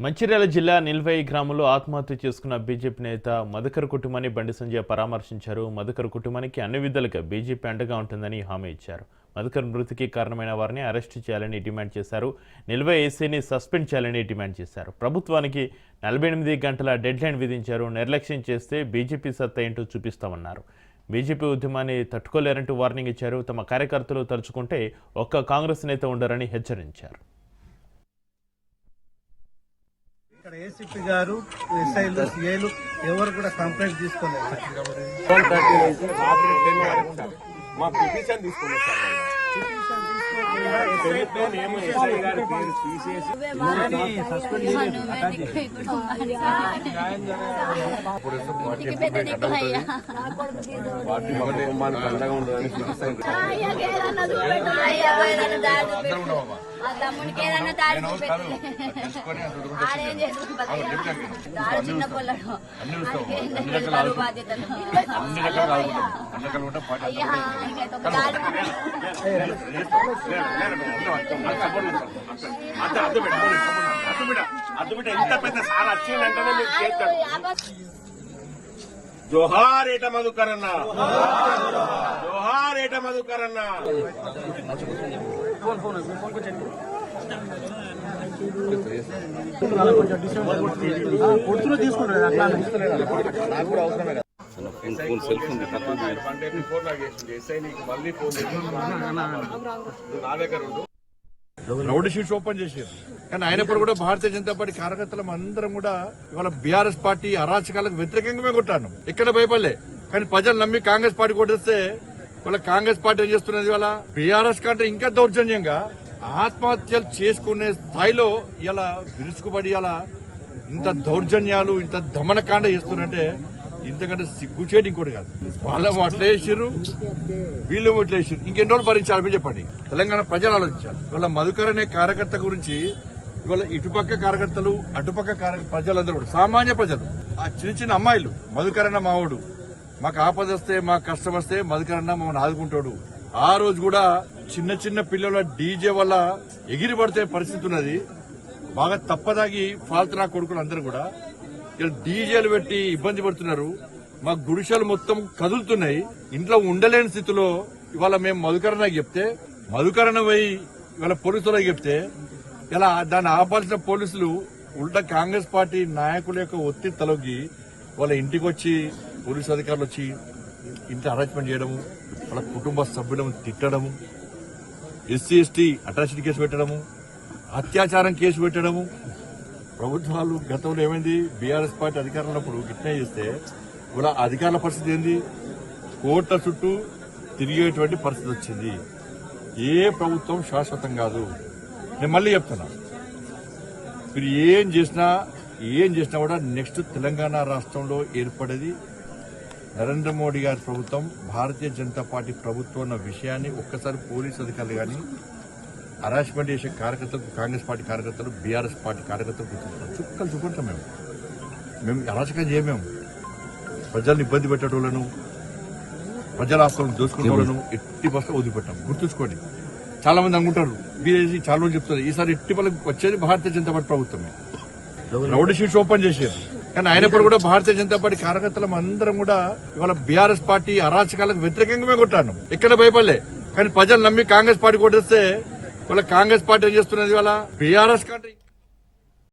మంచిర్యాల జిల్లా నిల్వయి గ్రామంలో ఆత్మహత్య చేసుకున్న బీజేపీ నేత మధుకర్ కుటుంబాన్ని బండి సంజయ్ పరామర్శించారు. మధుకర్ కుటుంబానికి అన్ని విధాలుగా బీజేపీ అండగా ఉంటుందని హామీ ఇచ్చారు. మధుకర్ మృతికి కారణమైన వారిని అరెస్టు చేయాలని డిమాండ్ చేశారు. నిల్వయి ఏసీని సస్పెండ్ చేయాలని డిమాండ్ చేశారు. ప్రభుత్వానికి 48 గంటల డెడ్లైన్ విధించారు. నిర్లక్ష్యం చేస్తే బీజేపీ సత్తా ఏంటో చూపిస్తామన్నారు. బీజేపీ ఉద్యమాన్ని తట్టుకోలేరంటూ వార్నింగ్ ఇచ్చారు. తమ కార్యకర్తలు తలుచుకుంటే ఒక్క కాంగ్రెస్ నేత ఉండరని హెచ్చరించారు. ఇక్కడ ఏసీపీ గారు ఎస్ఐలు సిఐలు ఎవరు కూడా కంప్లైంట్ తీసుకోలేదు. తమ్మునికి ఏదన్నా దాడి చిన్న పొల్లడు బాధ్యతలు జోహార్ ఏట మధుకరన్న, జోహార్ ఏట మధుకరన్న. రౌడీ షీట్స్ ఓపెన్ చేశారు. కానీ అయినప్పుడు కూడా భారతీయ జనతా పార్టీ కార్యకర్తలం అందరం కూడా ఇవాళ బీఆర్ఎస్ పార్టీ అరాచకాలకు వ్యతిరేకంగా కొట్టాను. ఎక్కడ భయపడలే. కానీ ప్రజలు నమ్మి కాంగ్రెస్ పార్టీ కొట్టేస్తే వాళ్ళ కాంగ్రెస్ పార్టీ ఏం చేస్తున్నది, వాళ్ళ బీఆర్ఎస్ కంటే ఇంకా దౌర్జన్యంగా ఆత్మహత్యలు చేసుకునే స్థాయిలో ఇలా విరుచుకుపడి ఇలా ఇంత దౌర్జన్యాలు ఇంత దమనకాండ చేస్తున్నారంటే ఇంతకంటే సిగ్గుచేటి ఇంకోటి కాదు. వాళ్ళేమో అట్లా వేసారు, వీళ్ళేమో ఇట్లా వేసారు. ఇంకెన్ని రోజులు భరించాలి మీరు చెప్పండి. తెలంగాణ ప్రజలు ఆలోచించాలి. ఇవాళ మధుకర్ అనే కార్యకర్త గురించి ఇవాళ ఇటుపక్క కార్యకర్తలు అటుపక్క ప్రజలందరూ కూడా సామాన్య ప్రజలు, ఆ చిన్న చిన్న అమ్మాయిలు మధుకర్ అన్న మావాడు, మాకు ఆపద వస్తే మాకు కష్టం వస్తే మధుకర్ అన్న మమ్మల్ని ఆదుకుంటాడు. ఆ రోజు కూడా చిన్న చిన్న పిల్లల డీజే వల్ల ఎగిరి పడితే పరిస్థితి ఉన్నది. బాగా తప్పదాగి ఫాల్తునా కొడుకులు అందరూ కూడా ఇలా డీజేలు పెట్టి ఇబ్బంది పడుతున్నారు. మా గుడిసెలు మొత్తం కదులుతున్నాయి. ఇంట్లో ఉండలేని స్థితిలో ఇవాళ మేము మధుకరణ చెప్తే మధుకరణ పోయి ఇవాళ పోలీసులకు చెప్తే ఇలా దాన్ని ఆపాల్సిన పోలీసులు ఉల్టా కాంగ్రెస్ పార్టీ నాయకుల యొక్క ఒత్తిడి తలొగ్గి వాళ్ళ ఇంటికి వచ్చి పోలీసు అధికారులు వచ్చి ఇంటి అరేంజ్మెంట్ చేయడము, వాళ్ళ కుటుంబ సభ్యులను తిట్టడము, ఎస్సీ ఎస్టీ అట్రాసిటీ కేసు పెట్టడము, అత్యాచారం కేసు పెట్టడము. ప్రభుత్వాలు గతంలో ఏమైంది, బీఆర్ఎస్ పార్టీ అధికారంలో ఉన్నప్పుడు గిట్నే చేస్తే ఇలా అధికారుల పరిస్థితి ఏంది, కోర్టుల చుట్టూ తిరిగేటువంటి పరిస్థితి వచ్చింది. ఏ ప్రభుత్వం శాశ్వతం కాదు. నేను మళ్ళీ చెప్తున్నా, మీరు ఏం చేసినా కూడా నెక్స్ట్ తెలంగాణ రాష్ట్రంలో ఏర్పడేది నరేంద్ర మోడీ గారి ప్రభుత్వం, భారతీయ జనతా పార్టీ ప్రభుత్వం అన్న విషయాన్ని ఒక్కసారి పోలీసు అధికారులు కానీ హరాస్మెంట్ చేసే కార్యకర్తలకు, కాంగ్రెస్ పార్టీ కార్యకర్తలు, బీఆర్ఎస్ పార్టీ కార్యకర్తలు గుర్తుంటాం. చుక్కలు చూకుంటాం. మేము అరాచకం చేయమేము. ప్రజలను ఇబ్బంది పెట్టేటోళ్లను, ప్రజల ఆస్తులను దోచుకునే వాళ్ళను ఎట్టి బస్సులో వదిలిపెట్టాం. గుర్తుంచుకోండి. చాలా మంది అనుకుంటారు, బీజేపీ చాలా మంది చెప్తారు, ఈసారి ఎట్టి వాళ్ళకి వచ్చేది భారతీయ జనతా పార్టీ ప్రభుత్వమే. రౌడీ షీట్స్ ఓపెన్ చేశారు. కానీ అయినప్పుడు కూడా భారతీయ జనతా పార్టీ కార్యకర్తలం అందరం కూడా ఇవాళ బీఆర్ఎస్ పార్టీ అరాచకాలకు వ్యతిరేకంగా కొట్టాను. ఎక్కడ భయపడలే. కానీ ప్రజలు నమ్మి కాంగ్రెస్ పార్టీ కొట్టేస్తే వాళ్ళ కాంగ్రెస్ పార్టీ ఏం చేస్తున్నది, వాళ్ళ బీఆర్ఎస్ కంటే